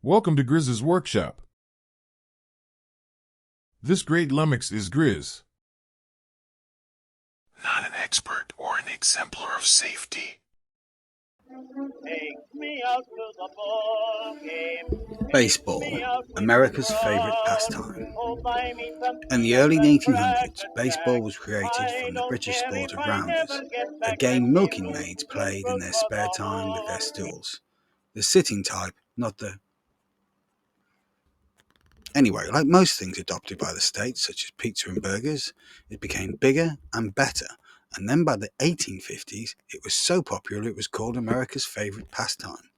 Welcome to Grizz's workshop. This great lummox is Grizz. Not an expert or an exemplar of safety. Take me out to the ball game. Baseball, America's favourite pastime. Oh, buy me some In the early peanuts and 1800s, cracker baseball jack. was created I from the don't British care sport if of I rounders, never get a back game milking again. maids played in their Because spare time with their all stools. The sitting type, not the... Anyway, like most things adopted by the States, such as pizza and burgers, it became bigger and better, and then by the 1850s, it was so popular it was called America's favourite pastime.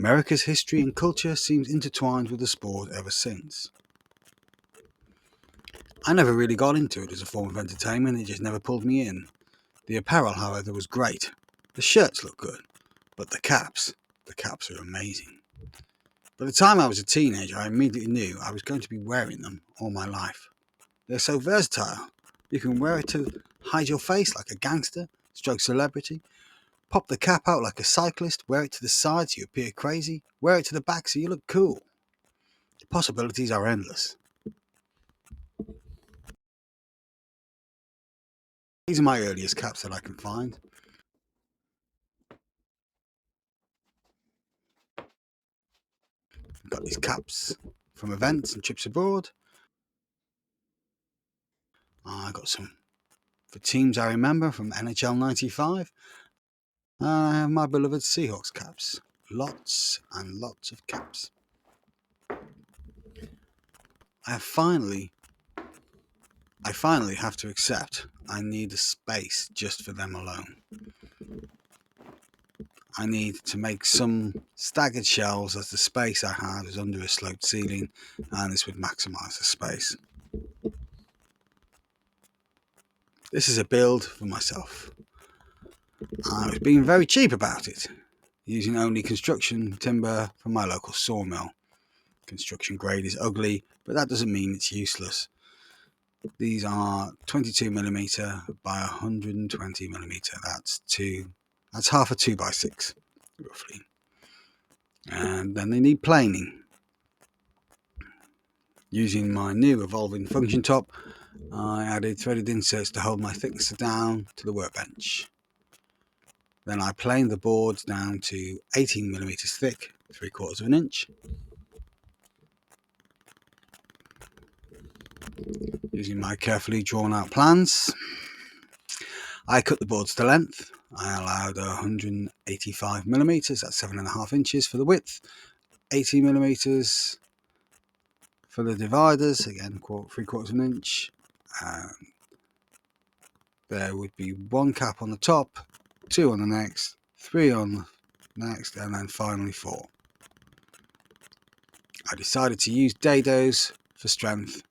America's history and culture seems intertwined with the sport ever since. I never really got into it as a form of entertainment, it just never pulled me in. The apparel, however, was great. The shirts look good, but the caps are amazing. By the time I was a teenager, I immediately knew I was going to be wearing them all my life. They're so versatile. You can wear it to hide your face like a gangster, stroke celebrity, pop the cap out like a cyclist, wear it to the side so you appear crazy, wear it to the back so you look cool. The possibilities are endless. These are my earliest caps that I can find. I've got these caps from events and trips abroad. I got some for teams I remember from NHL 95. I have my beloved Seahawks caps. Lots and lots of caps. I finally have to accept I need a space just for them alone. I need to make some staggered shelves as the space I had is under a sloped ceiling, and this would maximise the space. This is a build for myself. I was being very cheap about it, using only construction timber from my local sawmill. Construction grade is ugly, but that doesn't mean it's useless. These are 22mm by 120mm. That's half a 2x6, roughly. And then they need planing. Using my new evolving function top, I added threaded inserts to hold my thickness down to the workbench. Then I planed the boards down to 18mm thick, 3/4 of an inch. Using my carefully drawn out plans, I cut the boards to length. I allowed 185mm, that's 7.5 inches for the width, 80mm for the dividers, again 3/4 of an inch. There would be one cap on the top, 2 on the next, 3 on the next, and then finally 4. I decided to use dados for strength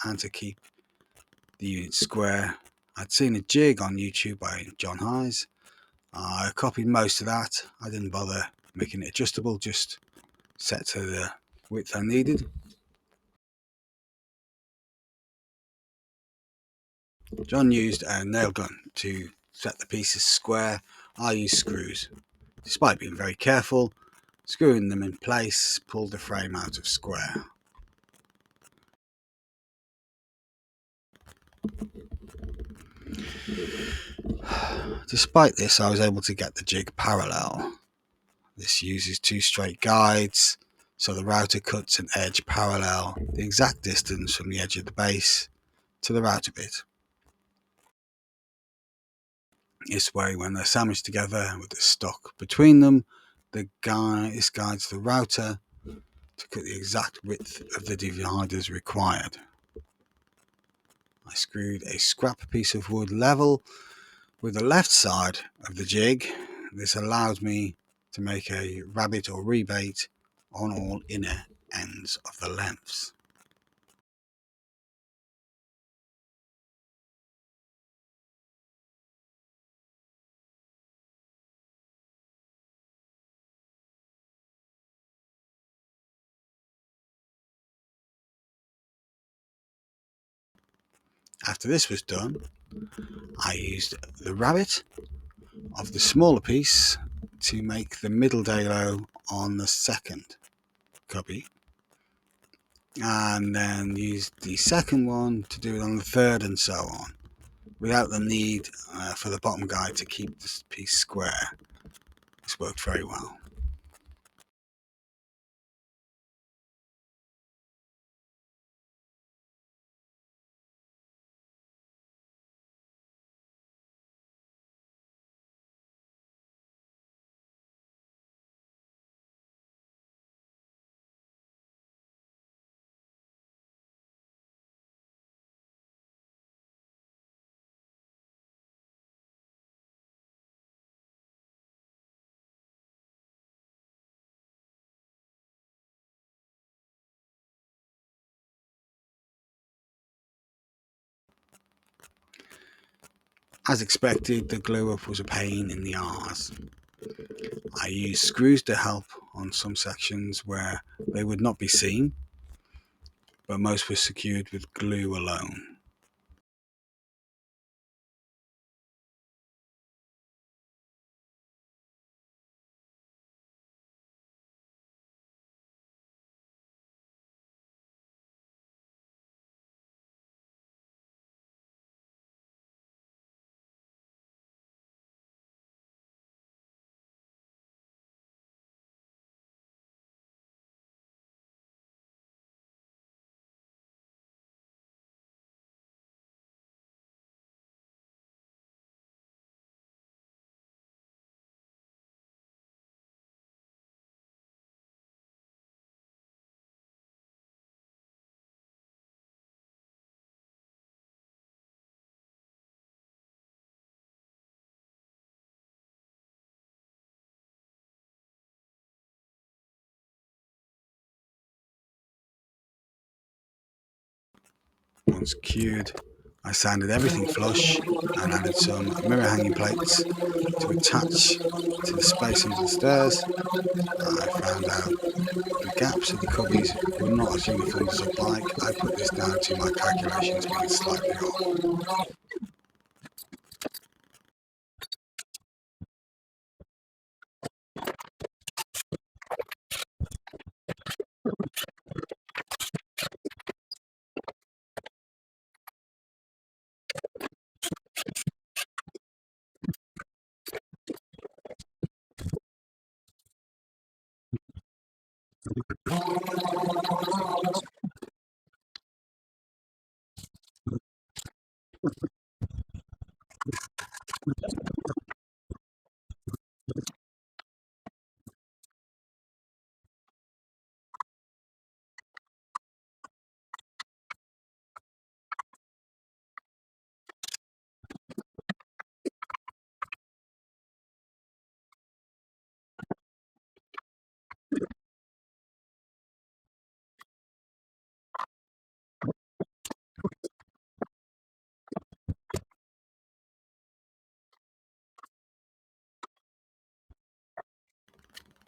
and to keep the unit square. I'd seen a jig on YouTube by John Hayes. I copied most of that. I didn't bother making it adjustable, just set to the width I needed. John used a nail gun to set the pieces square. I used screws. Despite being very careful, screwing them in place pulled the frame out of square. Despite this, I was able to get the jig parallel. This uses 2 straight guides, so the router cuts an edge parallel, the exact distance from the edge of the base to the router bit. This way, when they're sandwiched together with the stock between them, this guides the router to cut the exact width of the dividers required. I screwed a scrap piece of wood level with the left side of the jig. This allows me to make a rabbet or rebate on all inner ends of the lengths. After this was done, I used the rabbet of the smaller piece to make the middle dado on the second. cubby, and then use the second one to do it on the third, and so on, without the need for the bottom guide to keep this piece square. This worked very well. As expected, the glue up was a pain in the arse. I used screws to help on some sections where they would not be seen, but most were secured with glue alone. Once cured, I sanded everything flush and added some mirror hanging plates to attach to the space under the stairs. I found out the gaps of the cubbies were not as uniform as I'd like. I put this down to my calculations being slightly off.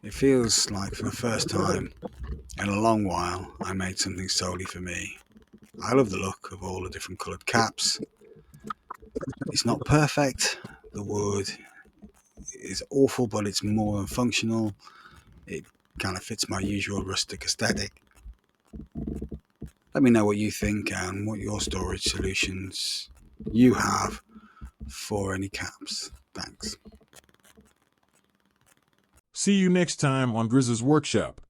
It feels like for the first time in a long while I made something solely for me. I love the look of all the different coloured caps. It's not perfect, the wood is awful, but it's more than functional. It kind of fits my usual rustic aesthetic. Let me know what you think and what your storage solutions you have for any caps. Thanks. See you next time on Grizz's Workshop.